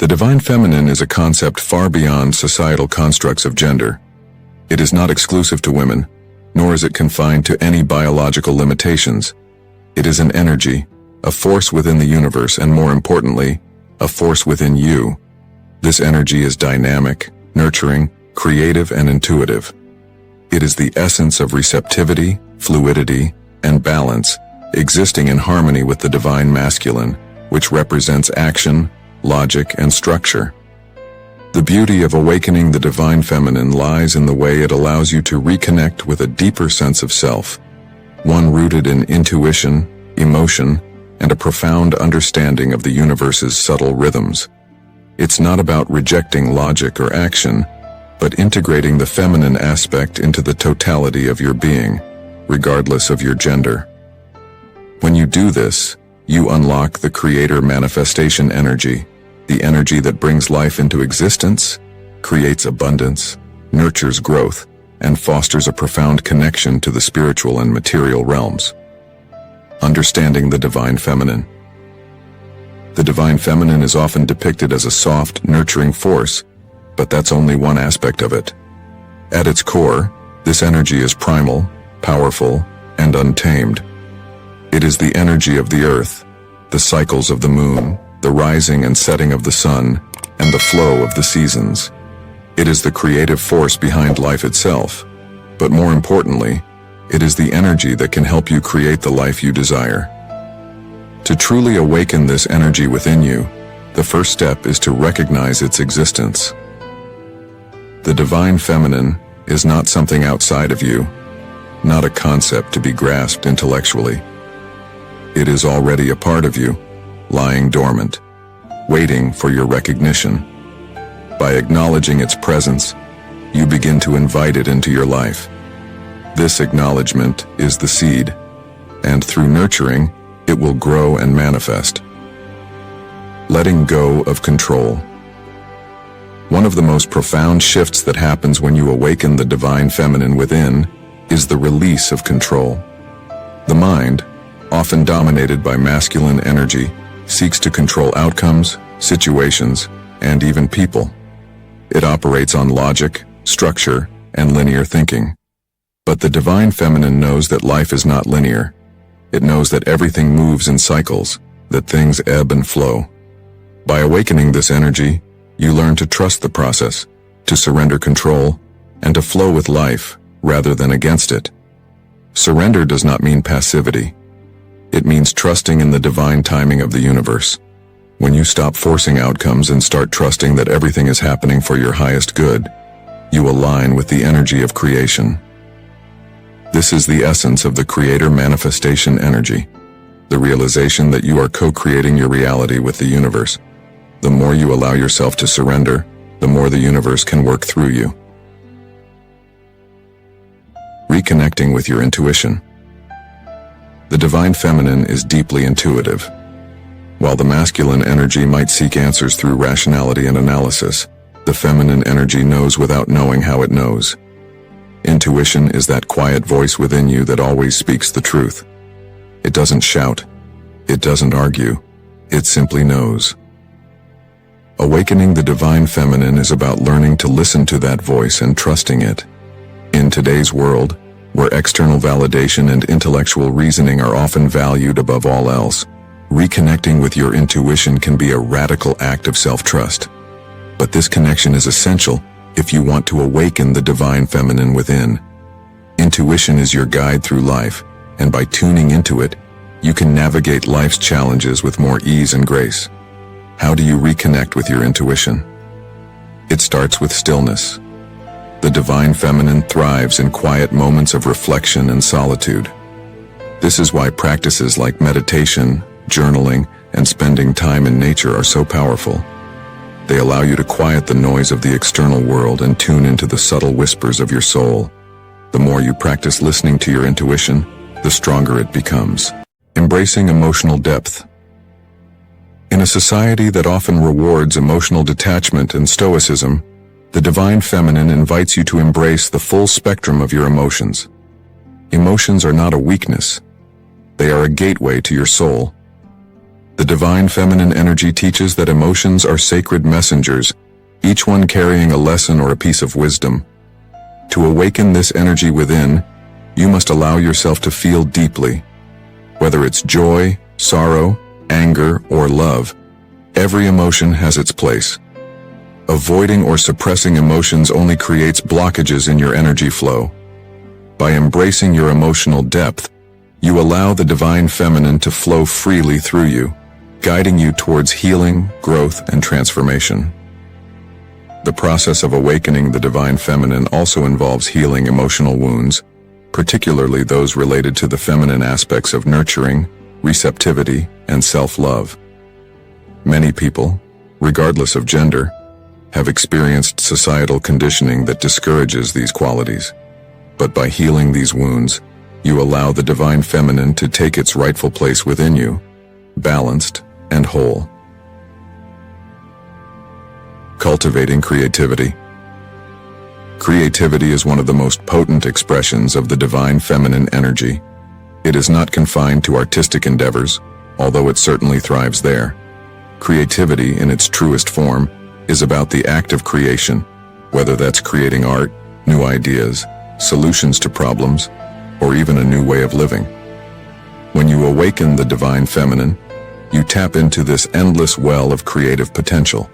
The divine feminine is a concept far beyond societal constructs of gender. It is not exclusive to women, nor is it confined to any biological limitations. It is an energy, a force within the universe, and more importantly, a force within you. This energy is dynamic, nurturing, creative, and intuitive. It is the essence of receptivity, fluidity, and balance, existing in harmony with the divine masculine, which represents action, logic, and structure. The beauty of awakening the divine feminine lies in the way it allows you to reconnect with a deeper sense of self, one rooted in intuition, emotion, and a profound understanding of the universe's subtle rhythms. It's not about rejecting logic or action, but integrating the feminine aspect into the totality of your being, regardless of your gender. When you do this, you unlock the creator manifestation energy, the energy that brings life into existence, creates abundance, nurtures growth, and fosters a profound connection to the spiritual and material realms. Understanding the divine feminine. The divine feminine is often depicted as a soft, nurturing force, but that's only one aspect of it. At its core, this energy is primal, powerful, and untamed. It is the energy of the earth, the cycles of the moon, the rising and setting of the sun, and the flow of the seasons. It is the creative force behind life itself, but more importantly, it is the energy that can help you create the life you desire. To truly awaken this energy within you, the first step is to recognize its existence. The divine feminine is not something outside of you, not a concept to be grasped intellectually. It is already a part of you, lying dormant, waiting for your recognition. By acknowledging its presence, you begin to invite it into your life. This acknowledgement is the seed, and through nurturing, it will grow and manifest. Letting go of control. One of the most profound shifts that happens when you awaken the divine feminine within is the release of control. The mind, often dominated by masculine energy, seeks to control outcomes, situations, and even people. It operates on logic, structure, and linear thinking. But the divine feminine knows that life is not linear. It knows that everything moves in cycles, that things ebb and flow. By awakening this energy, you learn to trust the process, to surrender control, and to flow with life rather than against it. Surrender does not mean passivity. It means trusting in the divine timing of the universe. When you stop forcing outcomes and start trusting that everything is happening for your highest good, you align with the energy of creation. This is the essence of the creator manifestation energy, the realization that you are co-creating your reality with the universe. The more you allow yourself to surrender, the more the universe can work through you. Reconnecting with your intuition. The divine feminine is deeply intuitive. While the masculine energy might seek answers through rationality and analysis, the feminine energy knows without knowing how it knows. Intuition is that quiet voice within you that always speaks the truth. It doesn't shout. It doesn't argue. It simply knows. Awakening the divine feminine is about learning to listen to that voice and trusting it. In today's world, where external validation and intellectual reasoning are often valued above all else, reconnecting with your intuition can be a radical act of self-trust. But this connection is essential if you want to awaken the divine feminine within. Intuition is your guide through life, and by tuning into it, you can navigate life's challenges with more ease and grace. How do you reconnect with your intuition? It starts with stillness. The divine feminine thrives in quiet moments of reflection and solitude. This is why practices like meditation, journaling, and spending time in nature are so powerful. They allow you to quiet the noise of the external world and tune into the subtle whispers of your soul. The more you practice listening to your intuition, the stronger it becomes. Embracing emotional depth. In a society that often rewards emotional detachment and stoicism, the divine feminine invites you to embrace the full spectrum of your emotions. Emotions are not a weakness. They are a gateway to your soul. The divine feminine energy teaches that emotions are sacred messengers, each one carrying a lesson or a piece of wisdom. To awaken this energy within, you must allow yourself to feel deeply. Whether it's joy, sorrow, anger, or love, every emotion has its place. Avoiding or suppressing emotions only creates blockages in your energy flow. By embracing your emotional depth, you allow the divine feminine to flow freely through you, guiding you towards healing, growth, and transformation. The process of awakening the divine feminine also involves healing emotional wounds, particularly those related to the feminine aspects of nurturing, receptivity, and self-love. Many people, regardless of gender, have experienced societal conditioning that discourages these qualities. But by healing these wounds, you allow the divine feminine to take its rightful place within you, balanced and whole. Cultivating creativity. Creativity is one of the most potent expressions of the divine feminine energy. It is not confined to artistic endeavors, although it certainly thrives there. Creativity, in its truest form, is about the act of creation, whether that's creating art, new ideas, solutions to problems, or even a new way of living. When you awaken the divine feminine, you tap into this endless well of creative potential.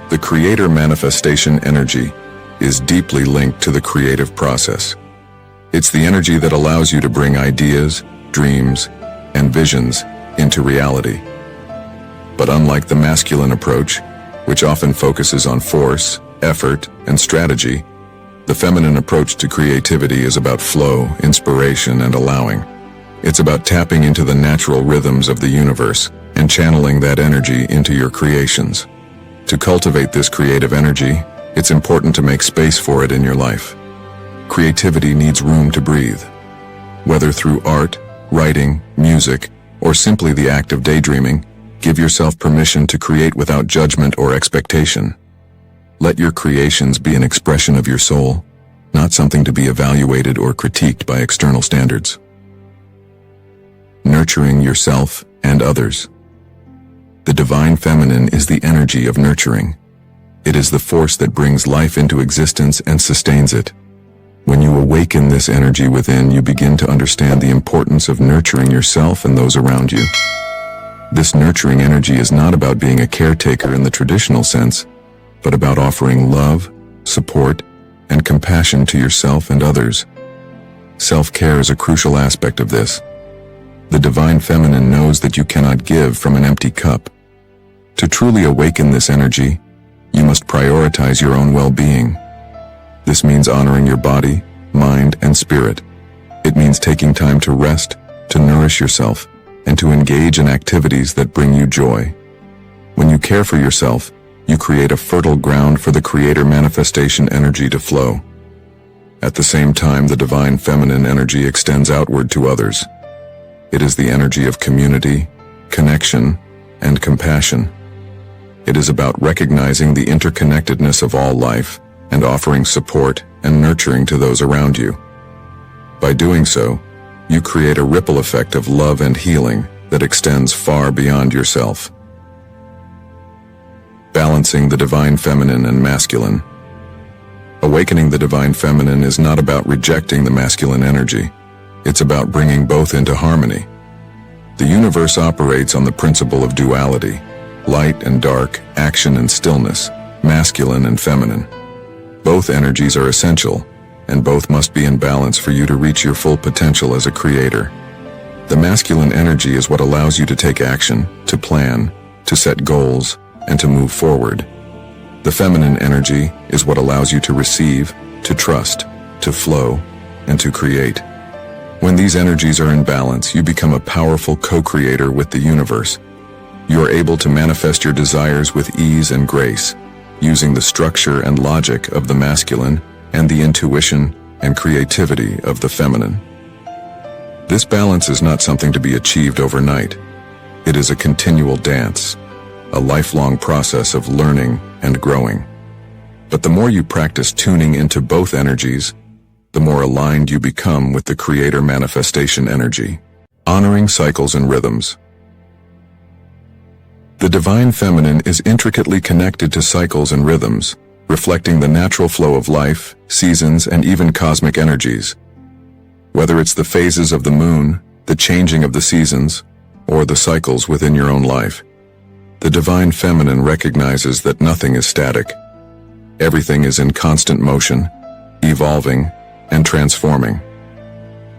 The creator manifestation energy is deeply linked to the creative process. It's the energy that allows you to bring ideas, dreams, and visions into reality. But unlike the masculine approach, which often focuses on force, effort, and strategy, the feminine approach to creativity is about flow, inspiration, and allowing. It's about tapping into the natural rhythms of the universe and channeling that energy into your creations. To cultivate this creative energy, it's important to make space for it in your life. Creativity needs room to breathe. Whether through art, writing, music, or simply the act of daydreaming, give yourself permission to create without judgment or expectation. Let your creations be an expression of your soul, not something to be evaluated or critiqued by external standards. Nurturing yourself and others. The divine feminine is the energy of nurturing. It is the force that brings life into existence and sustains it. When you awaken this energy within, you begin to understand the importance of nurturing yourself and those around you. This nurturing energy is not about being a caretaker in the traditional sense, but about offering love, support, and compassion to yourself and others. Self-care is a crucial aspect of this. The divine feminine knows that you cannot give from an empty cup. To truly awaken this energy, you must prioritize your own well-being. This means honoring your body, mind, and spirit. It means taking time to rest, to nourish yourself, and to engage in activities that bring you joy. When you care for yourself, you create a fertile ground for the creator manifestation energy to flow. At the same time, the divine feminine energy extends outward to others. It is the energy of community, connection, and compassion. It is about recognizing the interconnectedness of all life and offering support and nurturing to those around you. By doing so, you create a ripple effect of love and healing that extends far beyond yourself. Balancing the divine feminine and masculine. Awakening the divine feminine is not about rejecting the masculine energy. It's about bringing both into harmony. The universe operates on the principle of duality, light and dark, action and stillness, masculine and feminine. Both energies are essential, and both must be in balance for you to reach your full potential as a creator. The masculine energy is what allows you to take action, to plan, to set goals, and to move forward. The feminine energy is what allows you to receive, to trust, to flow, and to create. When these energies are in balance, you become a powerful co-creator with the universe. You are able to manifest your desires with ease and grace, using the structure and logic of the masculine and the intuition and creativity of the feminine. This balance is not something to be achieved overnight. It is a continual dance, a lifelong process of learning and growing. But the more you practice tuning into both energies, the more aligned you become with the creator manifestation energy. Honoring cycles and rhythms. The divine feminine is intricately connected to cycles and rhythms, reflecting the natural flow of life, seasons, and even cosmic energies. Whether it's the phases of the moon, the changing of the seasons, or the cycles within your own life, the divine feminine recognizes that nothing is static. Everything is in constant motion, evolving, and transforming.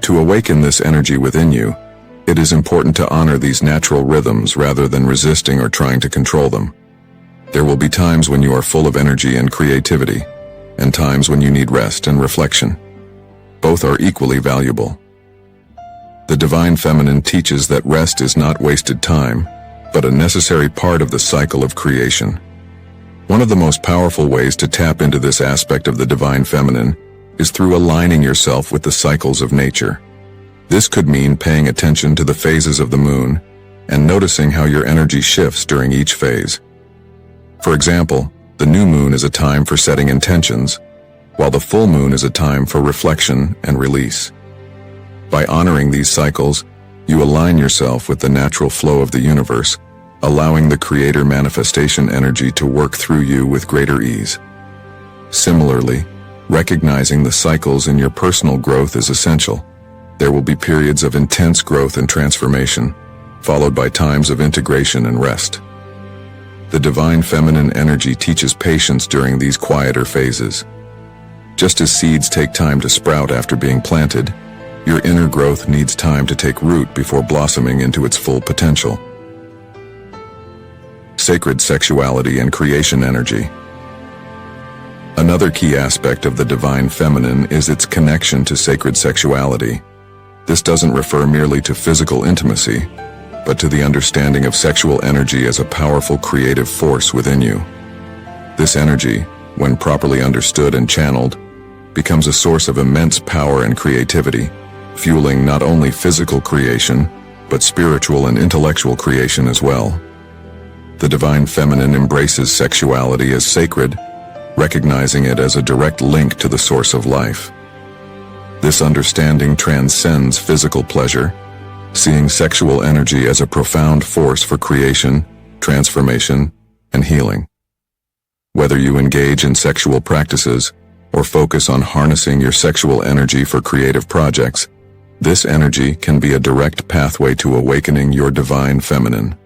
To awaken this energy within you, it is important to honor these natural rhythms rather than resisting or trying to control them. There will be times when you are full of energy and creativity, and times when you need rest and reflection. Both are equally valuable. The divine feminine teaches that rest is not wasted time, but a necessary part of the cycle of creation. One of the most powerful ways to tap into this aspect of the divine feminine is through aligning yourself with the cycles of nature. This could mean paying attention to the phases of the moon and noticing how your energy shifts during each phase. For example, the new moon is a time for setting intentions, while the full moon is a time for reflection and release. By honoring these cycles, you align yourself with the natural flow of the universe, allowing the creator manifestation energy to work through you with greater ease. Similarly, recognizing the cycles in your personal growth is essential. There will be periods of intense growth and transformation, followed by times of integration and rest. The divine feminine energy teaches patience during these quieter phases. Just as seeds take time to sprout after being planted, your inner growth needs time to take root before blossoming into its full potential. Sacred sexuality and creation energy. Another key aspect of the divine feminine is its connection to sacred sexuality. This doesn't refer merely to physical intimacy, but to the understanding of sexual energy as a powerful creative force within you. This energy, when properly understood and channeled, becomes a source of immense power and creativity, fueling not only physical creation, but spiritual and intellectual creation as well. The divine feminine embraces sexuality as sacred, recognizing it as a direct link to the source of life. This understanding transcends physical pleasure, seeing sexual energy as a profound force for creation, transformation, and healing. Whether you engage in sexual practices or focus on harnessing your sexual energy for creative projects, this energy can be a direct pathway to awakening your divine feminine.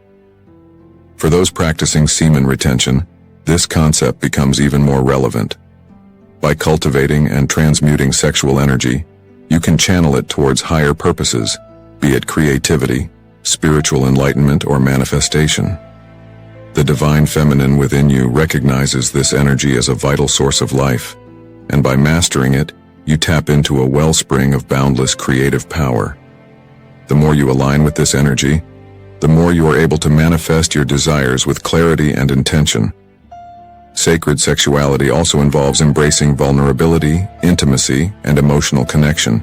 For those practicing semen retention, this concept becomes even more relevant. By cultivating and transmuting sexual energy, you can channel it towards higher purposes, be it creativity, spiritual enlightenment, or manifestation. The divine feminine within you recognizes this energy as a vital source of life, and by mastering it, you tap into a wellspring of boundless creative power. The more you align with this energy, the more you are able to manifest your desires with clarity and intention. Sacred sexuality also involves embracing vulnerability, intimacy, and emotional connection.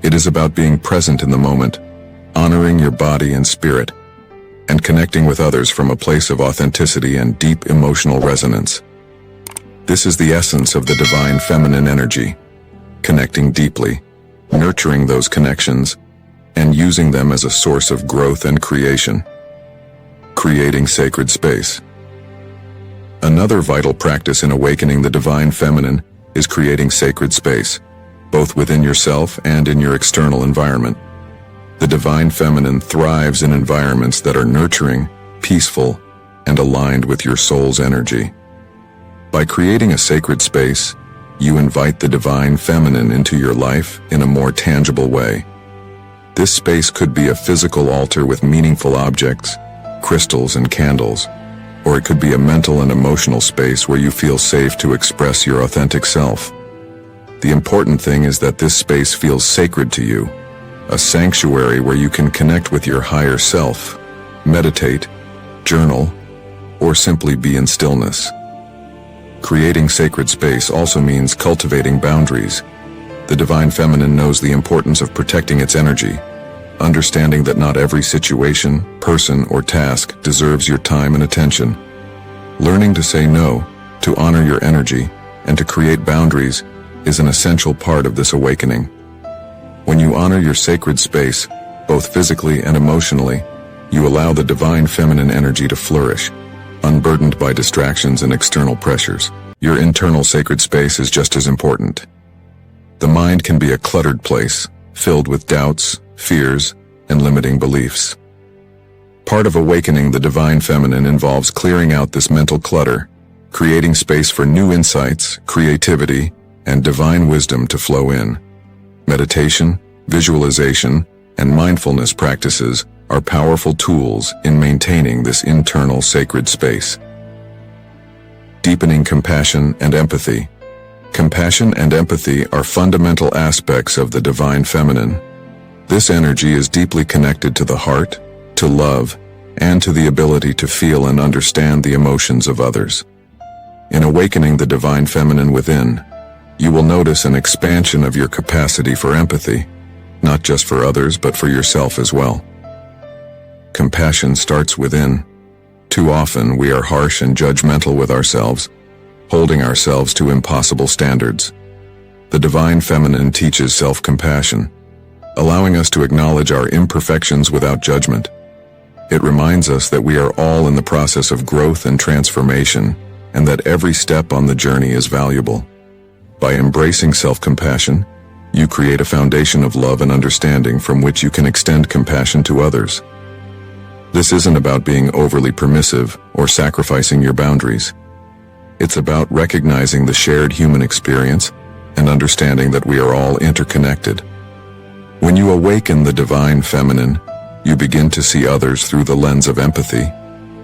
It is about being present in the moment, honoring your body and spirit, and connecting with others from a place of authenticity and deep emotional resonance. This is the essence of the divine feminine energy, connecting deeply, nurturing those connections, and using them as a source of growth and creation. Creating sacred space. Another vital practice in awakening the divine feminine is creating sacred space, both within yourself and in your external environment. The divine feminine thrives in environments that are nurturing, peaceful, and aligned with your soul's energy. By creating a sacred space, you invite the divine feminine into your life in a more tangible way. This space could be a physical altar with meaningful objects, crystals, and candles, or it could be a mental and emotional space where you feel safe to express your authentic self. The important thing is that this space feels sacred to you, a sanctuary where you can connect with your higher self, meditate, journal, or simply be in stillness. Creating sacred space also means cultivating boundaries. The divine feminine knows the importance of protecting its energy, understanding that not every situation, person, or task deserves your time and attention. Learning to say no, to honor your energy, and to create boundaries is an essential part of this awakening. When you honor your sacred space, Both physically and emotionally, you allow the divine feminine energy to flourish, unburdened by distractions and external pressures. Your internal sacred space is just as important. The mind can be a cluttered place, filled with doubts, fears, and limiting beliefs. Part of awakening the divine feminine involves clearing out this mental clutter, creating space for new insights, creativity, and divine wisdom to flow in. Meditation, visualization, and mindfulness practices are powerful tools in maintaining this internal sacred space. Deepening compassion and empathy. Compassion and empathy are fundamental aspects of the divine feminine. This energy is deeply connected to the heart, to love, and to the ability to feel and understand the emotions of others. In awakening the divine feminine within, you will notice an expansion of your capacity for empathy, not just for others but for yourself as well. Compassion starts within. Too often we are harsh and judgmental with ourselves, holding ourselves to impossible standards. The divine feminine teaches self-compassion, allowing us to acknowledge our imperfections without judgment. It reminds us that we are all in the process of growth and transformation, and that every step on the journey is valuable. By embracing self-compassion, you create a foundation of love and understanding from which you can extend compassion to others. This isn't about being overly permissive or sacrificing your boundaries. It's about recognizing the shared human experience and understanding that we are all interconnected. When you awaken the divine feminine, you begin to see others through the lens of empathy,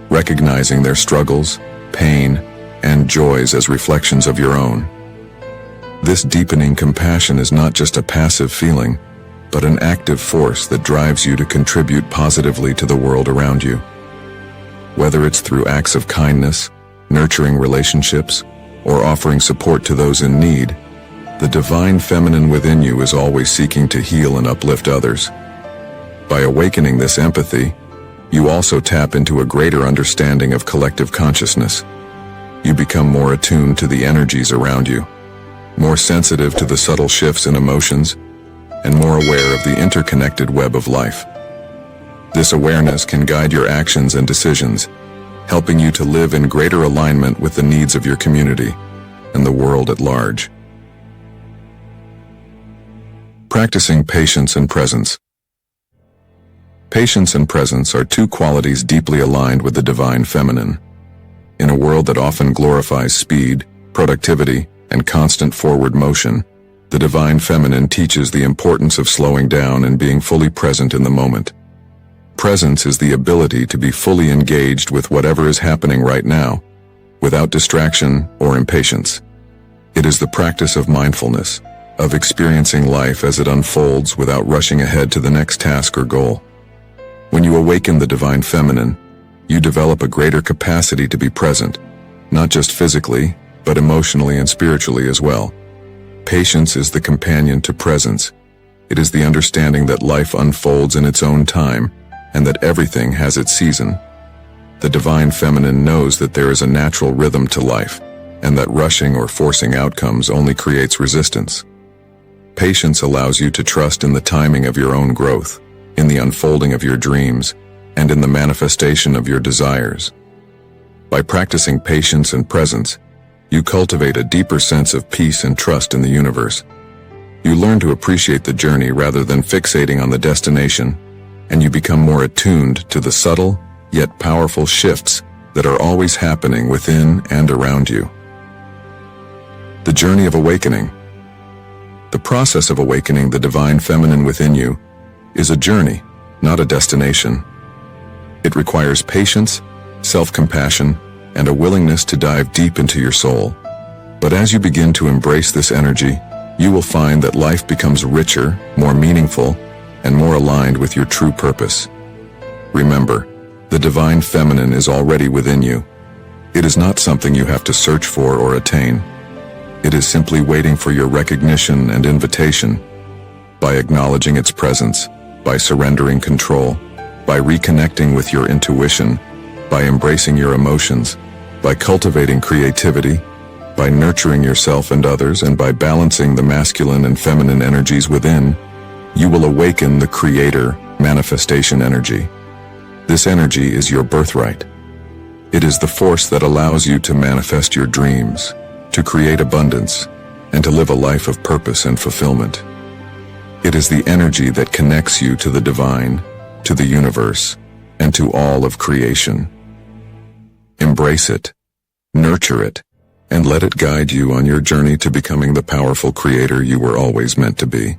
recognizing their struggles, pain, and joys as reflections of your own. This deepening compassion is not just a passive feeling, but an active force that drives you to contribute positively to the world around you. Whether it's through acts of kindness, nurturing relationships, or offering support to those in need, the divine feminine within you is always seeking to heal and uplift others. By awakening this empathy, you also tap into a greater understanding of collective consciousness. You become more attuned to the energies around you, more sensitive to the subtle shifts in emotions, and more aware of the interconnected web of life. This awareness can guide your actions and decisions, helping you to live in greater alignment with the needs of your community and the world at large. Practicing patience and presence. Patience and presence are two qualities deeply aligned with the divine feminine. In a world that often glorifies speed, productivity, and constant forward motion, the divine feminine teaches the importance of slowing down and being fully present in the moment. Presence is the ability to be fully engaged with whatever is happening right now, without distraction or impatience. It is the practice of mindfulness, of experiencing life as it unfolds without rushing ahead to the next task or goal. When you awaken the divine feminine, you develop a greater capacity to be present, not just physically, but emotionally and spiritually as well. Patience is the companion to presence. It is the understanding that life unfolds in its own time, and that everything has its season. The divine feminine knows that there is a natural rhythm to life, and that rushing or forcing outcomes only creates resistance. Patience allows you to trust in the timing of your own growth, in the unfolding of your dreams, and in the manifestation of your desires. By practicing patience and presence, you cultivate a deeper sense of peace and trust in the universe. You learn to appreciate the journey rather than fixating on the destination, and you become more attuned to the subtle, yet powerful shifts that are always happening within and around you. The journey of awakening. The process of awakening the divine feminine within you is a journey, not a destination. It requires patience, self-compassion, and a willingness to dive deep into your soul. But as you begin to embrace this energy, you will find that life becomes richer, more meaningful, and more aligned with your true purpose. Remember, the divine feminine is already within you. It is not something you have to search for or attain. It is simply waiting for your recognition and invitation. By acknowledging its presence, by surrendering control, by reconnecting with your intuition, by embracing your emotions, by cultivating creativity, by nurturing yourself and others, and by balancing the masculine and feminine energies within, you will awaken the creator, manifestation energy. This energy is your birthright. It is the force that allows you to manifest your dreams, to create abundance, and to live a life of purpose and fulfillment. It is the energy that connects you to the divine, to the universe, and to all of creation. Embrace it, nurture it, and let it guide you on your journey to becoming the powerful creator you were always meant to be.